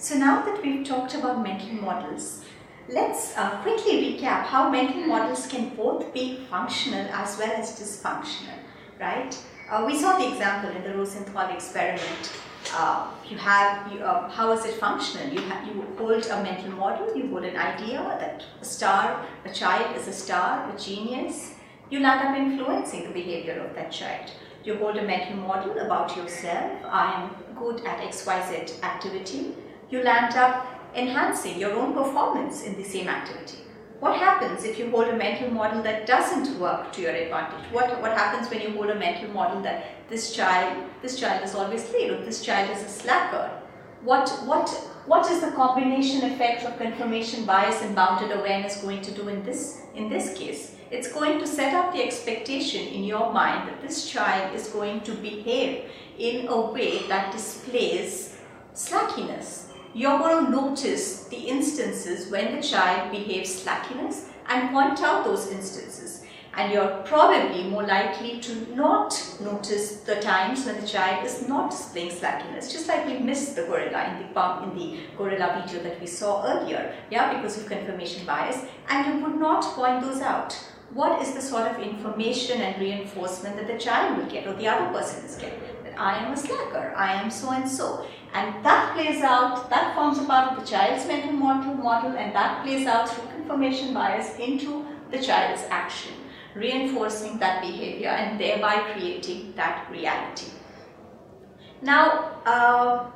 So now that we've talked about mental models, let's quickly recap how mental models can both be functional as well as dysfunctional, right? We saw the example in the Rosenthal experiment. How is it functional? You hold a mental model, you hold an idea that a child is a star, a genius. You land up influencing the behavior of that child. You hold a mental model about yourself. I am good at XYZ activity. You land up enhancing your own performance in the same activity. What happens if you hold a mental model that doesn't work to your advantage? What happens when you hold a mental model that this child is always late, or this child is a slacker? What is the combination effect of confirmation bias and bounded awareness going to do in this case? It's going to set up the expectation in your mind that this child is going to behave in a way that displays slackiness. You're going to notice the instances when the child behaves slackiness and point out those instances. And you're probably more likely to not notice the times when the child is not displaying slackiness, just like we missed the gorilla in the gorilla video that we saw earlier, because of confirmation bias, and you would not point those out. What is the sort of information and reinforcement that the child will get or the other person is getting? That I am a slacker, I am so and so. And that plays out, that forms a part of the child's mental model, and that plays out through confirmation bias into the child's action, reinforcing that behavior and thereby creating that reality. Now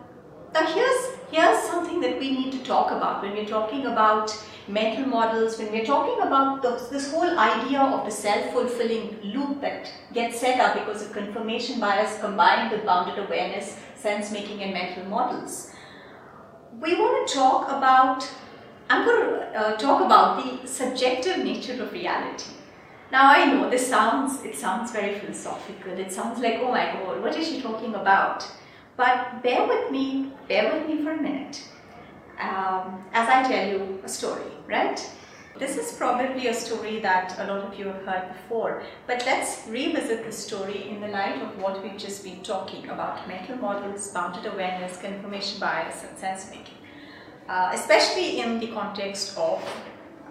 here's something that we need to talk about when we're talking about mental models, when we're talking about this whole idea of the self-fulfilling loop that gets set up because of confirmation bias combined with bounded awareness, sense-making and mental models. We want to talk about, I'm going to talk about the subjective nature of reality. Now I know it sounds very philosophical, it sounds like, oh my God, what is she talking about? But bear with me for a minute as I tell you a story, right? This is probably a story that a lot of you have heard before, but let's revisit the story in the light of what we've just been talking about: mental models, bounded awareness, confirmation bias, and sense making, especially in the context of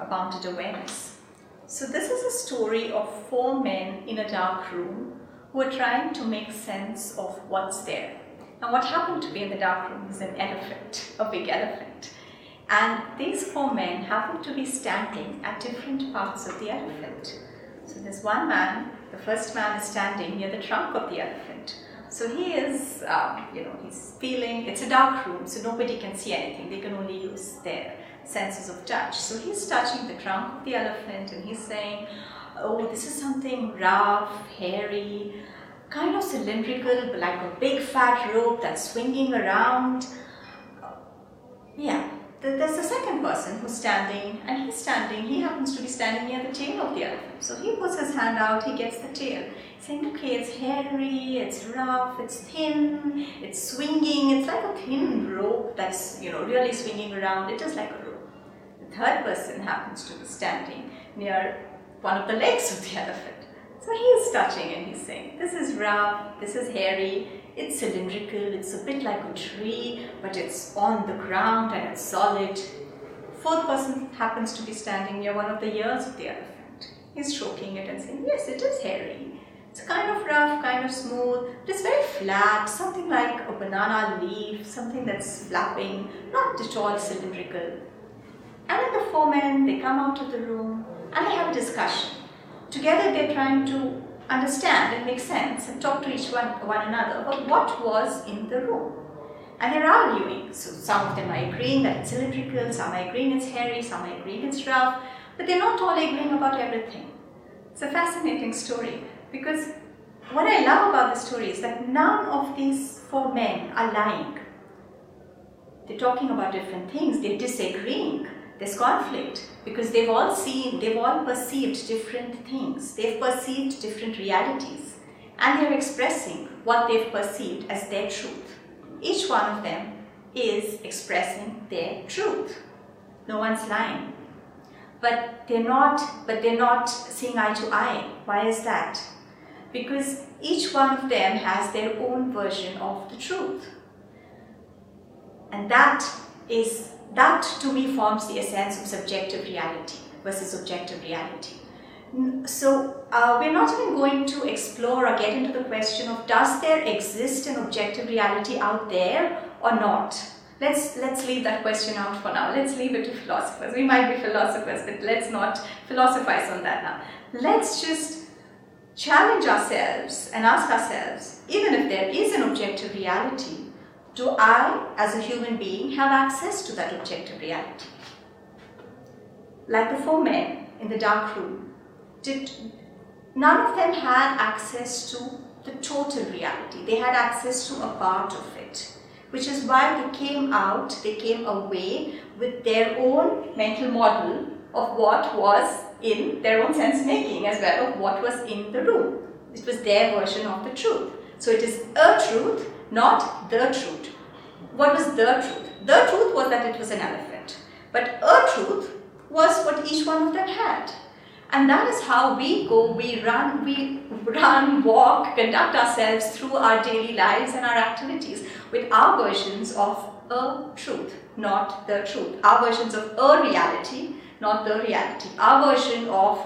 bounded awareness. So this is a story of 4 men in a dark room who are trying to make sense of what's there. And what happened to be in the dark room is an elephant, a big elephant. And these 4 men happen to be standing at different parts of the elephant. So there's one man, the first man is standing near the trunk of the elephant. So he is, he's feeling, it's a dark room, so nobody can see anything. They can only use their senses of touch. So he's touching the trunk of the elephant and he's saying, oh, this is something rough, hairy, kind of cylindrical, like a big fat rope that's swinging around. There's a second person who's standing, and he happens to be standing near the tail of the elephant. So he puts his hand out, he gets the tail, saying, okay, it's hairy, it's rough, it's thin, it's swinging, it's like a thin rope that's, really swinging around. It is like a rope. The third person happens to be standing near one of the legs of the elephant. So he is touching and he's saying, this is rough, this is hairy, it's cylindrical, it's a bit like a tree, but it's on the ground and it's solid. Fourth person happens to be standing near one of the ears of the elephant. He's stroking it and saying, yes, it is hairy. It's kind of rough, kind of smooth, but it's very flat, something like a banana leaf, something that's flapping, not at all cylindrical. And then the 4 men, they come out of the room and they have a discussion. Together they're trying to understand and make sense and talk to one another about what was in the room. And they're arguing. So some of them are agreeing that it's cylindrical, some are agreeing it's hairy, some are agreeing it's rough, but they're not all agreeing about everything. It's a fascinating story because what I love about the story is that none of these 4 men are lying. They're talking about different things, they're disagreeing. There's conflict because they've all perceived different things. They've perceived different realities and they're expressing what they've perceived as their truth. Each one of them is expressing their truth. No one's lying. But they're not seeing eye to eye. Why is that? Because each one of them has their own version of the truth. And that that to me forms the essence of subjective reality versus objective reality. So we're not even going to explore or get into the question of does there exist an objective reality out there or not. Let's leave that question out for now. Let's leave it to philosophers. We might be philosophers, but let's not philosophize on that now. Let's just challenge ourselves and ask ourselves, even if there is an objective reality, do I, as a human being, have access to that objective reality? Like the four men in the dark room, none of them had access to the total reality. They had access to a part of it, which is why they came away with their own mental model of what was in their own sense making as well of what was in the room. It was their version of the truth. So it is a truth, not the truth. What was the truth? The truth was that it was an elephant. But a truth was what each one of them had. And that is how we run, walk, conduct ourselves through our daily lives and our activities with our versions of a truth, not the truth. Our versions of a reality, not the reality. Our version of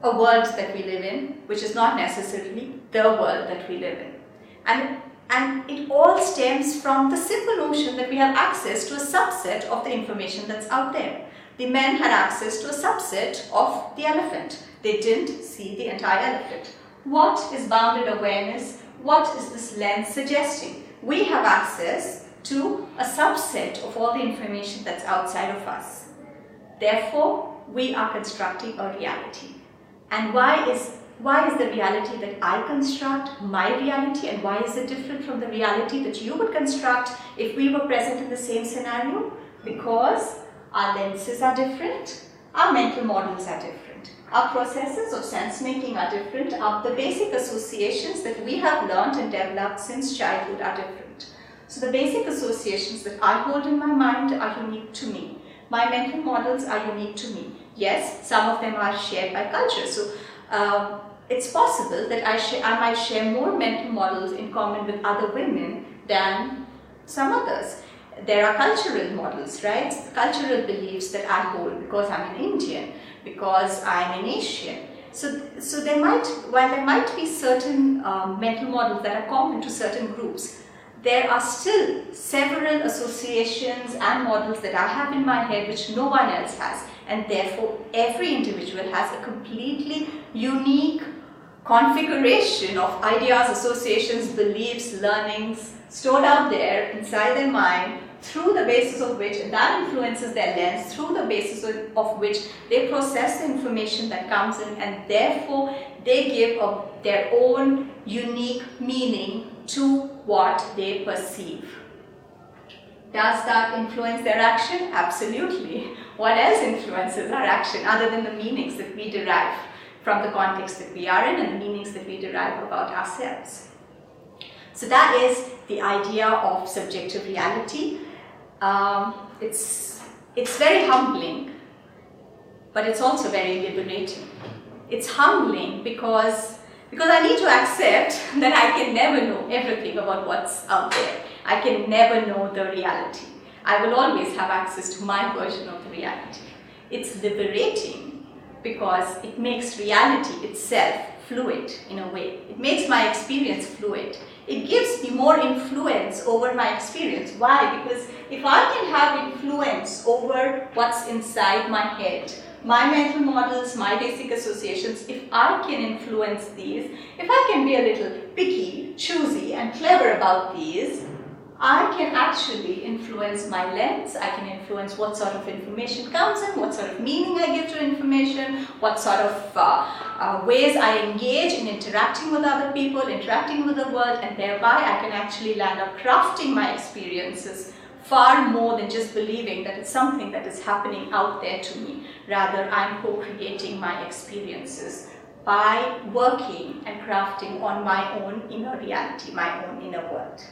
a world that we live in, which is not necessarily the world that we live in. And it all stems from the simple notion that we have access to a subset of the information that's out there. The men had access to a subset of the elephant. They didn't see the entire elephant. What is bounded awareness? What is this lens suggesting? We have access to a subset of all the information that's outside of us. Therefore, we are constructing a reality. And why is the reality that I construct my reality, and why is it different from the reality that you would construct if we were present in the same scenario? Because our lenses are different, our mental models are different, our processes of sense-making are different, the basic associations that we have learned and developed since childhood are different. So the basic associations that I hold in my mind are unique to me. My mental models are unique to me. Yes, some of them are shared by culture. So it's possible that I might share more mental models in common with other women than some others. There are cultural models, right? Cultural beliefs that I hold because I'm an Indian, because I'm an Asian. So while there might be certain mental models that are common to certain groups, there are still several associations and models that I have in my head which no one else has. And therefore, every individual has a completely unique configuration of ideas, associations, beliefs, learnings stored out there inside their mind, through the basis of which, and that influences their lens, through the basis of which they process the information that comes in, and therefore they give their own unique meaning to what they perceive. Does that influence their action? Absolutely. What else influences our action other than the meanings that we derive from the context that we are in and the meanings that we derive about ourselves? So that is the idea of subjective reality. It's very humbling, but it's also very liberating. It's humbling because I need to accept that I can never know everything about what's out there. I can never know the reality. I will always have access to my version of the reality. It's liberating because it makes reality itself fluid in a way. It makes my experience fluid. It gives me more influence over my experience. Why? Because if I can have influence over what's inside my head, my mental models, my basic associations, if I can influence these, if I can be a little picky, choosy, and clever about these, I can actually influence my lens. I can influence what sort of information comes in, what sort of meaning I give to information, what sort of ways I engage in interacting with other people, interacting with the world, and thereby I can actually land up crafting my experiences far more than just believing that it's something that is happening out there to me. Rather, I'm co-creating my experiences by working and crafting on my own inner reality, my own inner world.